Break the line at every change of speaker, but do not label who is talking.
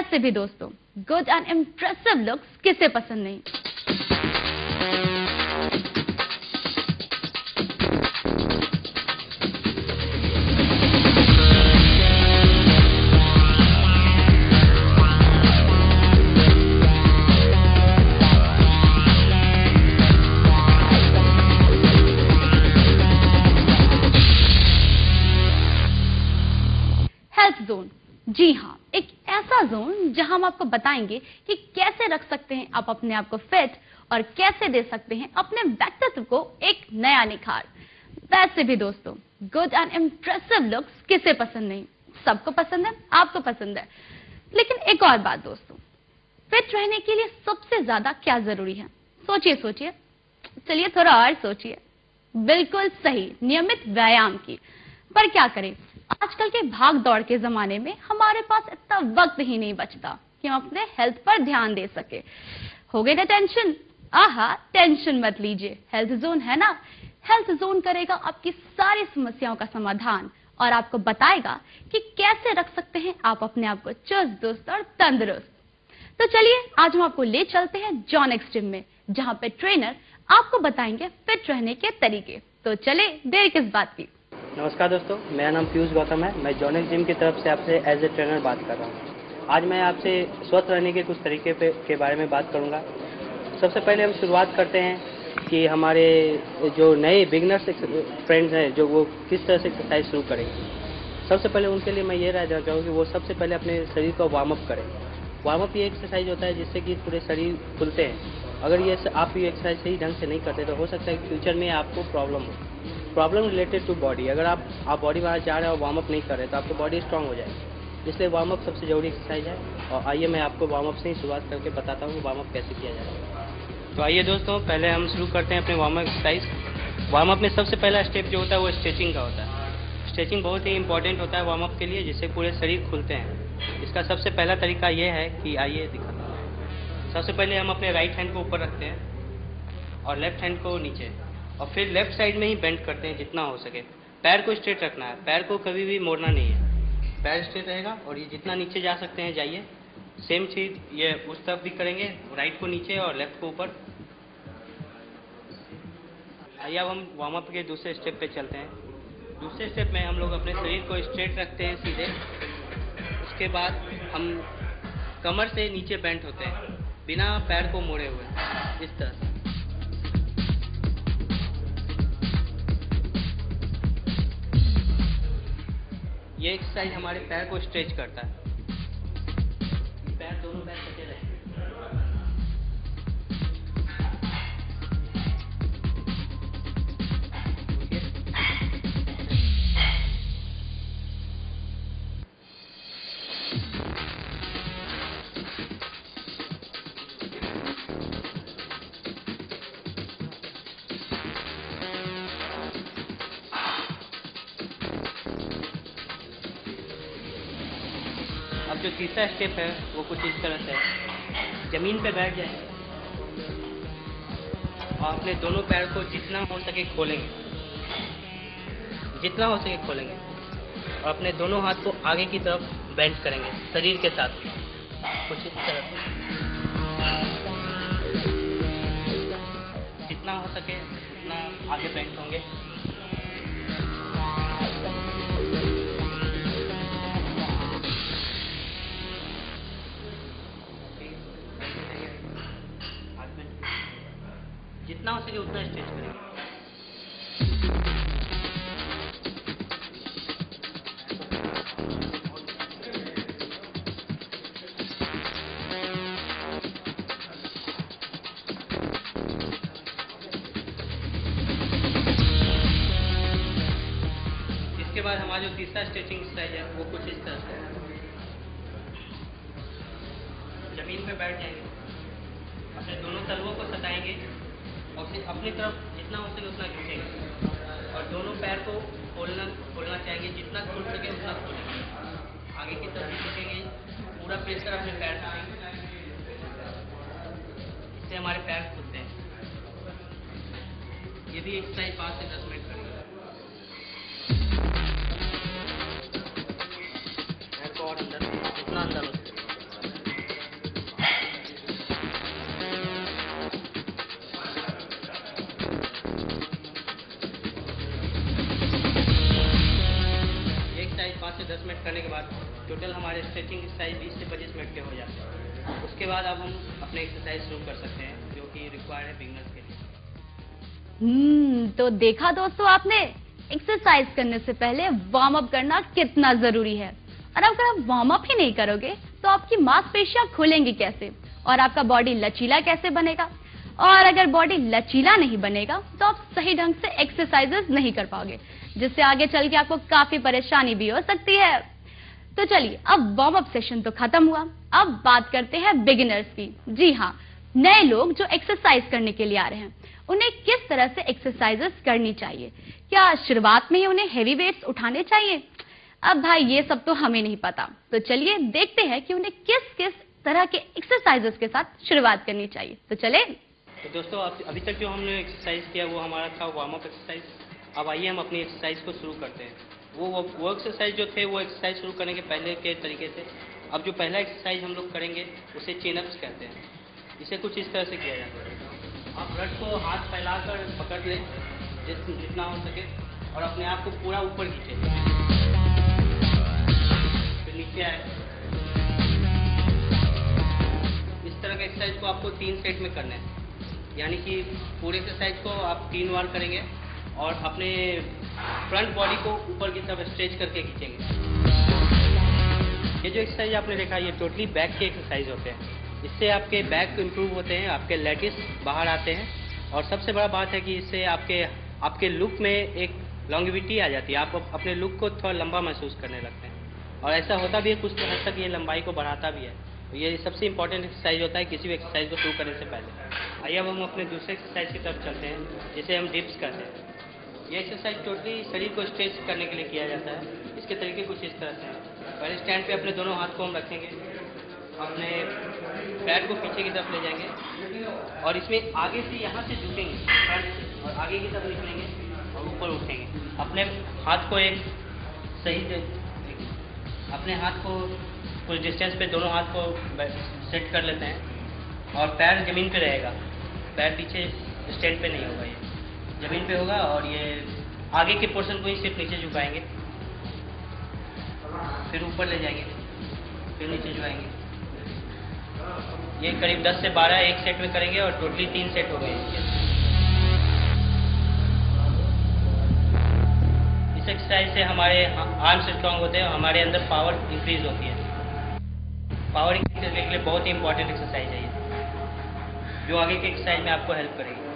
वैसे भी दोस्तों, गुड एंड इम्प्रेसिव लुक्स किसे पसंद नहीं। हेल्थ जोन, जी हाँ, एक ऐसा जोन जहां हम आपको बताएंगे कि कैसे रख सकते हैं आप अपने आप को फिट और कैसे दे सकते हैं अपने व्यक्तित्व को एक नया निखार। वैसे भी दोस्तों, गुड एंड इम्प्रेसिव लुक्स किसे पसंद नहीं, सबको पसंद है, आपको पसंद है। लेकिन एक और बात दोस्तों, फिट रहने के लिए सबसे ज्यादा क्या जरूरी है? सोचिए सोचिए, चलिए थोड़ा और सोचिए। बिल्कुल सही, नियमित व्यायाम की। पर क्या करें, आजकल के भाग दौड़ के जमाने में हमारे पास इतना वक्त ही नहीं बचता कि हम अपने हेल्थ पर ध्यान दे सके। हो गई ना टेंशन? आहा, टेंशन मत लीजिए, हेल्थ जोन है ना। हेल्थ जोन करेगा आपकी सारी समस्याओं का समाधान और आपको बताएगा कि कैसे रख सकते हैं आप अपने आप को चुस्त दुरुस्त और तंदुरुस्त। तो चलिए आज हम आपको ले चलते हैं जॉन एक्स जिम में, जहां पे ट्रेनर आपको बताएंगे फिट रहने के तरीके। तो चले, देर किस बात की।
नमस्कार दोस्तों, मेरा नाम पीयूष गौतम है। मैं जॉन एक्स जिम की तरफ से आपसे एज ए ट्रेनर बात कर रहा हूँ। आज मैं आपसे स्वस्थ रहने के कुछ तरीके के बारे में बात करूँगा। सबसे पहले हम शुरुआत करते हैं कि हमारे जो नए बिगनर्स फ्रेंड्स हैं, जो वो किस तरह से एक्सरसाइज शुरू करेंगे। सबसे पहले उनके लिए मैं ये राय देना चाहूँगा कि वो सबसे पहले अपने शरीर को वार्म अप करें। वार्म अप ये एक्सरसाइज होता है जिससे कि पूरे शरीर खुलते हैं। अगर ये आप ये एक्सरसाइज सही ढंग से नहीं करते तो हो सकता है कि फ्यूचर में आपको प्रॉब्लम रिलेटेड टू बॉडी। अगर आप बॉडी वहाँ जा रहे हो और वार्म अप नहीं कर रहे तो आपकी बॉडी स्ट्रांग हो जाएगी। इसलिए वार्म अप सबसे जरूरी एक्सरसाइज है। और आइए मैं आपको वार्म अप से ही शुरुआत करके बताता हूँ वार्म अप कैसे किया जाए। तो आइए दोस्तों, पहले हम शुरू करते हैं अपने warm up exercise. Warm up में सबसे पहला स्टेप जो होता है वो स्ट्रेचिंग का होता है। स्ट्रेचिंग बहुत ही इंपॉर्टेंट होता है वार्म अप के लिए, जिससे पूरे शरीर खुलते हैं। इसका सबसे पहला तरीका ये है कि आइए दिखाता हूँ। सबसे पहले हम अपने राइट हैंड को ऊपर रखते हैं और लेफ्ट हैंड को नीचे, और फिर लेफ्ट साइड में ही बेंड करते हैं जितना हो सके। पैर को स्ट्रेट रखना है, पैर को कभी भी मोड़ना नहीं है। पैर स्ट्रेट रहेगा और ये जितना नीचे जा सकते हैं जाइए। सेम चीज ये उस तरफ भी करेंगे, राइट को नीचे और लेफ्ट को ऊपर। आइए अब हम वार्म अप के दूसरे स्टेप पे चलते हैं। दूसरे स्टेप में हम लोग अपने शरीर को स्ट्रेट रखते हैं सीधे। उसके बाद हम कमर से नीचे बेंड होते हैं बिना पैर को मोड़े हुए, इस तरह से। ये एक्सरसाइज हमारे पैर को स्ट्रेच करता है। पैर दोनों पैर सटे रहें। अब जो तीसरा स्टेप है वो कुछ इस तरह से है। जमीन पे बैठ जाएंगे और अपने दोनों पैर को जितना हो सके खोलेंगे, जितना हो सके खोलेंगे, और अपने दोनों हाथ को आगे की तरफ बेंड करेंगे शरीर के साथ, कुछ इस तरह से। जितना हो सके उतना आगे बेंड होंगे। जितना हो सके उतना स्ट्रेच करेंगे। इसके बाद हमारा जो तीसरा स्ट्रेचिंग एक्सरसाइज है वो कुछ इस तरह से है। जमीन पे बैठ जाएंगे, अपने दोनों तलवों को सटाएंगे और फिर अपनी तरफ जितना हो सके उतना खींचेंगे और दोनों पैर को खोलना चाहेंगे। जितना खोल सके उतना खोलेंगे। आगे की तरफ खींचेंगे, पूरा प्रेशर अपने पैर पे देंगे। इससे हमारे पैर खुलते हैं। ये भी एक्सरसाइज 5 से 10 मिनट करेंगे। पैर को और अंदर, जितना अंदर हो सके। मिनट करने के बाद टोटल हमारे स्ट्रेचिंग एक्सरसाइज 20 से 25 मिनट के हो जाते हैं। उसके बाद अब हम अपने एक्सरसाइज शुरू कर सकते हैं, जो कि रिक्वायर्ड है बिगनर्स के लिए।
तो देखा दोस्तों आपने, एक्सरसाइज करने से पहले वार्म अप करना कितना जरूरी है। और अगर आप वार्म अप ही नहीं करोगे तो आपकी मांसपेशियां खुलेंगी कैसे और आपका बॉडी लचीला कैसे बनेगा। और अगर बॉडी लचीला नहीं बनेगा तो आप सही ढंग से एक्सरसाइजेस नहीं कर पाओगे, जिससे आगे चल के आपको काफी परेशानी भी हो सकती है। तो चलिए, अब वार्म अप सेशन तो खत्म हुआ, अब बात करते हैं बिगिनर्स की। जी हाँ, नए लोग जो एक्सरसाइज करने के लिए आ रहे हैं, उन्हें किस तरह से एक्सरसाइजेस करनी चाहिए। क्या शुरुआत में ही उन्हें हेवी वेट्स उठाने चाहिए? अब भाई ये सब तो हमें नहीं पता, तो चलिए देखते हैं कि उन्हें किस किस तरह के एक्सरसाइजेस के साथ शुरुआत करनी चाहिए। तो चले।
तो दोस्तों, अभी तक जो हमने एक्सरसाइज किया वो हमारा था वार्म अप एक्सरसाइज। अब आइए हम अपनी एक्सरसाइज को शुरू करते हैं। वो एक्सरसाइज जो थे वो एक्सरसाइज शुरू करने के पहले के तरीके से, अब जो पहला एक्सरसाइज हम लोग करेंगे उसे चिन अप्स कहते हैं। इसे कुछ इस तरह से किया जाता है। आप रड को हाथ फैलाकर पकड़ लें जितना हो सके और अपने आप को पूरा ऊपर खींचे, फिर नीचे आए। इस तरह के एक्सरसाइज को आपको 3 सेट में करना है, यानी कि पूरे एक्सरसाइज को आप 3 बार करेंगे और अपने फ्रंट बॉडी को ऊपर की तरफ स्ट्रेच करके खींचेंगे। ये जो एक्सरसाइज आपने देखा, ये टोटली बैक के एक्सरसाइज होते हैं। इससे आपके बैक इम्प्रूव होते हैं, आपके लेटिस बाहर आते हैं और सबसे बड़ा बात है कि इससे आपके लुक में एक लॉन्गेविटी आ जाती है। आप अपने लुक को थोड़ा लंबा महसूस करने लगते हैं और ऐसा होता भी है, कुछ हद तक ये लंबाई को बढ़ाता भी है। तो ये सबसे इंपॉर्टेंट एक्सरसाइज होता है किसी भी एक्सरसाइज को शुरू करने से पहले। आइए अब हम अपने दूसरे एक्सरसाइज की तरफ चलते हैं, जिसे हम डिप्स कहते हैं। ये एक्सरसाइज टोटली शरीर को स्ट्रेच करने के लिए किया जाता है। इसके तरीके कुछ इस तरह से हैं। पहले स्टैंड पे अपने दोनों हाथ को हम रखेंगे, अपने पैर को पीछे की तरफ ले जाएंगे और इसमें आगे से यहाँ से झुकेंगे फ्रंट से और आगे की तरफ निकलेंगे और ऊपर उठेंगे। अपने हाथ को एक सही अपने हाथ को कुछ डिस्टेंस पे दोनों हाथ को सेट कर लेते हैं और पैर जमीन पे रहेगा, पैर पीछे स्टैंड पे नहीं होगा, ये जमीन पे होगा और ये आगे के पोर्शन को ही सिर्फ नीचे झुकाएंगे, फिर ऊपर ले जाएंगे, फिर नीचे झुकाएंगे। ये करीब 10 से 12 एक सेट में करेंगे और टोटली 3 सेट हो गए इसके। इस एक्सरसाइज से हमारे आर्म्स स्ट्रांग होते हैं और हमारे अंदर पावर इंक्रीज होती है। पावर इंक्रीज करने के लिए बहुत ही इंपॉर्टेंट एक्सरसाइज है ये, जो आगे के एक्सरसाइज में आपको हेल्प करेगी।